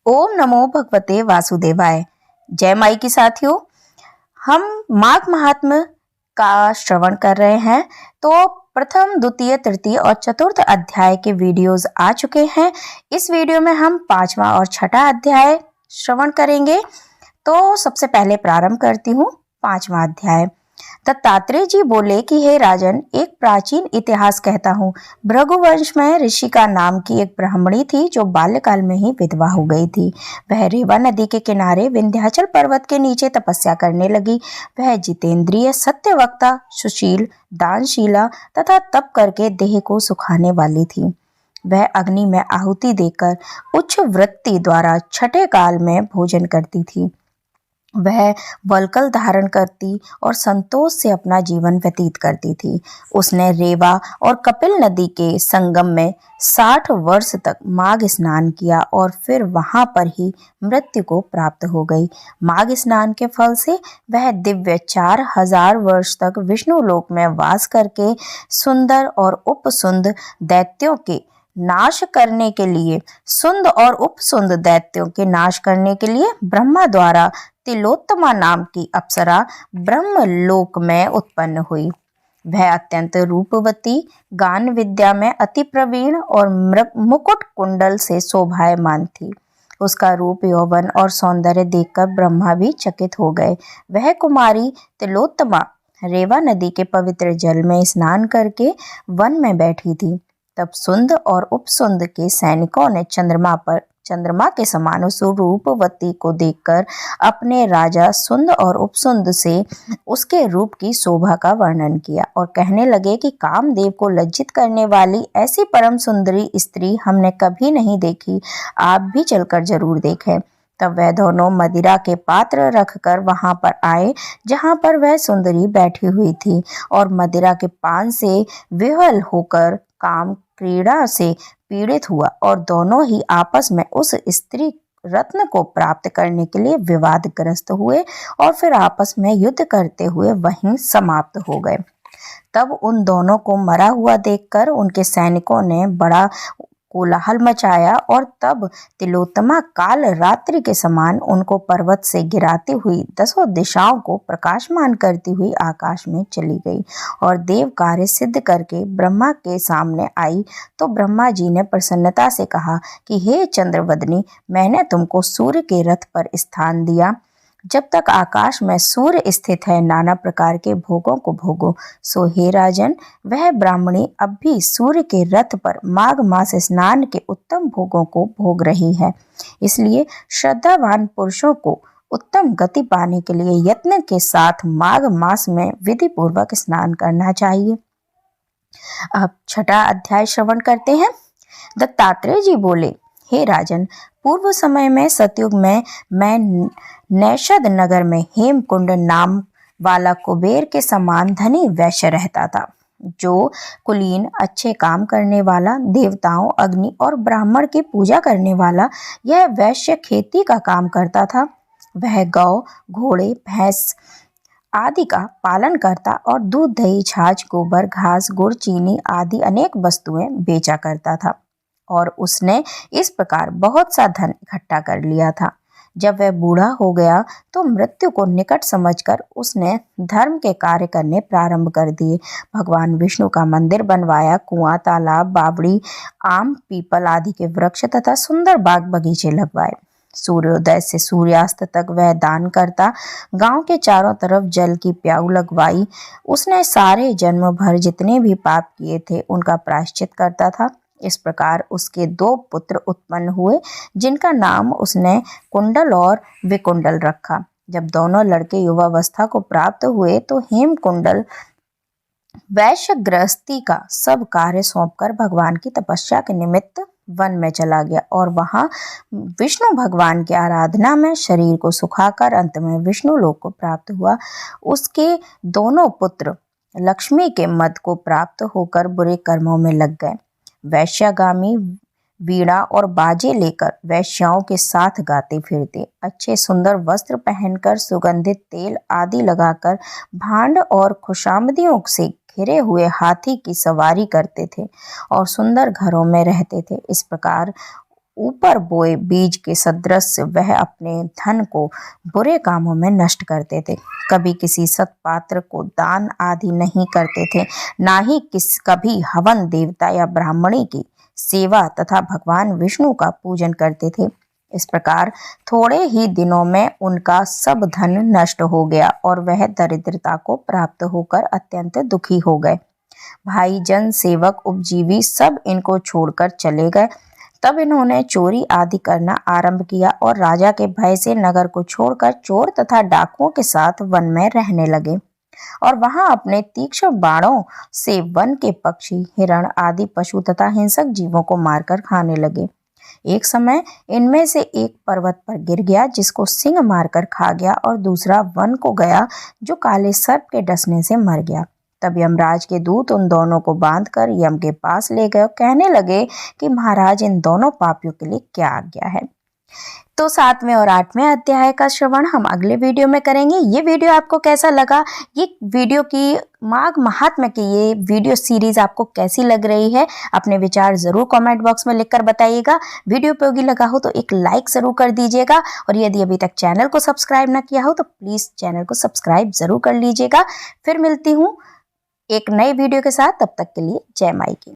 ओम नमो भगवते वासुदेवाय। जय माई की साथियों, हम माघ महात्म्य का श्रवण कर रहे हैं। तो प्रथम, द्वितीय, तृतीय और चतुर्थ अध्याय के वीडियोस आ चुके हैं। इस वीडियो में हम पांचवा और छठा अध्याय श्रवण करेंगे। तो सबसे पहले प्रारंभ करती हूँ पांचवा अध्याय। दत्तात्रेय जी बोले कि हे राजन, एक प्राचीन इतिहास कहता हूँ। भृगुवंश में ऋषि का नाम की एक ब्राह्मणी थी जो बाल्यकाल में ही विधवा हो गई थी। वह रेवा नदी के किनारे विंध्याचल पर्वत के नीचे तपस्या करने लगी। वह जितेंद्रिय, सत्यवक्ता, सुशील, दानशीला तथा तप करके देह को सुखाने वाली थी। वह अग्नि में आहुति देकर उच्च वृत्ति द्वारा छठे काल में भोजन करती थी। वह वल्कल धारण करती और संतोष से अपना जीवन व्यतीत करती थी। उसने रेवा और कपिल नदी के संगम में 60 वर्ष तक माघ स्नान किया और फिर वहां पर ही मृत्यु को प्राप्त हो गई। माघ स्नान के फल से वह दिव्य 4000 वर्ष तक विष्णु लोक में वास करके सुंदर और उपसुंद दैत्यों के नाश करने के लिए ब्रह्मा द्वारा तिलोत्तमा नाम की अप्सरा ब्रह्मलोक में उत्पन्न हुई। वह अत्यंत रूपवती, गान विद्या में अति प्रवीण और मुकुट कुंडल से शोभायमान थी। उसका रूप, यौवन और सौंदर्य देखकर ब्रह्मा भी चकित हो गए। वह कुमारी तिलोत्तमा रेवा नदी के पवित्र जल में स्नान करके वन में बैठी थी। तब सुंद और उपसुंद के सैनिकों ने चंद्रमा के समान उस रूपवती को देखकर अपने राजा सुंद और उपसुंद से उसके रूप की शोभा का वर्णन किया और कहने लगे कि कामदेव को लज्जित करने वाली ऐसी परम सुंदरी स्त्री हमने कभी नहीं देखी। आप भी चलकर जरूर देखें। तब वह दोनों मदिरा के पात्र रखकर वहां पर आए जहां पर वह सुंदरी बैठी हुई थी और मदिरा के पान से विह्वल होकर काम क्रीड़ा से पीड़ित हुआ और दोनों ही आपस में उस स्त्री रत्न को प्राप्त करने के लिए विवादग्रस्त हुए और फिर आपस में युद्ध करते हुए वहीं समाप्त हो गए। तब उन दोनों को मरा हुआ देखकर उनके सैनिकों ने बड़ा कोलाहल मचाया और तब तिलोत्तमा काल रात्रि के समान उनको पर्वत से गिराती हुई 10 दिशाओं को प्रकाशमान करती हुई आकाश में चली गई और देव कार्य सिद्ध करके ब्रह्मा के सामने आई। तो ब्रह्मा जी ने प्रसन्नता से कहा कि हे चंद्रवदनी, मैंने तुमको सूर्य के रथ पर स्थान दिया। जब तक आकाश में सूर्य स्थित है, नाना प्रकार के भोगों को भोगो। सो हे राजन, वह ब्राह्मणी अब भी सूर्य के रथ पर माघ मास स्नान के उत्तम भोगों को भोग रही है। इसलिए श्रद्धावान पुरुषों को उत्तम गति पाने के लिए यत्न के साथ माघ मास में विधि पूर्वक स्नान करना चाहिए। अब छठा अध्याय श्रवण करते हैं। दत्तात्रेय जी बोले, हे राजन, पूर्व समय में सतयुग में मैं नैषद नगर में हेमकुंड नाम वाला कुबेर के समान धनी वैश्य रहता था, जो कुलीन, अच्छे काम करने वाला, देवताओं, अग्नि और ब्राह्मण की पूजा करने वाला यह वैश्य खेती का काम करता था। वह गौ, घोड़े, भैंस आदि का पालन करता और दूध, दही, छाछ, गोबर, घास, गुड़, चीनी आदि अनेक वस्तुएं बेचा करता था और उसने इस प्रकार बहुत सा धन इकट्ठा कर लिया था। जब वह बूढ़ा हो गया तो मृत्यु को निकट समझकर उसने धर्म के कार्य करने प्रारंभ कर दिए। भगवान विष्णु का मंदिर बनवाया, कुआं, तालाब, बावड़ी, आम, पीपल आदि के वृक्ष तथा सुंदर बाग बगीचे लगवाए। सूर्योदय से सूर्यास्त तक वह दान करता, गांव के चारों तरफ जल की प्याऊ लगवाई। उसने सारे जन्म भर जितने भी पाप किए थे उनका प्रायश्चित करता था। इस प्रकार उसके 2 पुत्र उत्पन्न हुए जिनका नाम उसने कुंडल और विकुंडल रखा। जब दोनों लड़के युवावस्था को प्राप्त हुए तो हेमकुंडल वैश्य गृहस्थी का सब कार्य सौंपकर भगवान की तपस्या के निमित्त वन में चला गया और वहां विष्णु भगवान की आराधना में शरीर को सुखाकर अंत में विष्णु लोक को प्राप्त हुआ। उसके दोनों पुत्र लक्ष्मी के मद को प्राप्त होकर बुरे कर्मों में लग गए। वैश्यागामी वीणा और बाजे लेकर वैश्याओं के साथ गाते फिरते, अच्छे सुंदर वस्त्र पहनकर, सुगंधित तेल आदि लगाकर, भांड और खुशामदियों से घिरे हुए हाथी की सवारी करते थे और सुंदर घरों में रहते थे। इस प्रकार ऊपर बोए बीज के सदृश वह अपने धन को बुरे कामों में नष्ट करते थे। कभी किसी सत्पात्र को दान आदि नहीं करते थे, ना ही कभी हवन देवता या ब्राह्मणी की सेवा तथा भगवान विष्णु का पूजन करते थे। इस प्रकार थोड़े ही दिनों में उनका सब धन नष्ट हो गया और वह दरिद्रता को प्राप्त होकर अत्यंत दुखी हो गए। भाई जन सेवक उपजीवी सब इनको छोड़कर चले गए। तब इन्होंने चोरी आदि करना आरंभ किया और राजा के भय से नगर को छोड़कर चोर तथा डाकुओं के साथ वन में रहने लगे और वहां अपने तीक्ष्ण बाणों से वन के पक्षी, हिरण आदि पशु तथा हिंसक जीवों को मारकर खाने लगे। एक समय इनमें से एक पर्वत पर गिर गया जिसको सिंह मारकर खा गया और दूसरा वन को गया जो काले सर्प के डसने से मर गया। तब यमराज के दूत उन दोनों को बांधकर यम के पास ले गए। कहने लगे कि महाराज, इन दोनों पापियों के लिए क्या आज्ञा है। तो 7वें और 8वें अध्याय का श्रवण हम अगले वीडियो में करेंगे। ये वीडियो आपको कैसा लगा, ये वीडियो की माघ महात्म्य की ये वीडियो सीरीज आपको कैसी लग रही है, अपने विचार जरूर कमेंट बॉक्स में लिखकर बताइएगा। वीडियो उपयोगी लगा हो तो एक लाइक जरूर कर दीजिएगा और यदि अभी तक चैनल को सब्सक्राइब ना किया हो तो प्लीज चैनल को सब्सक्राइब जरूर कर लीजिएगा। फिर मिलती हूँ एक नए वीडियो के साथ, तब तक के लिए जय माई की।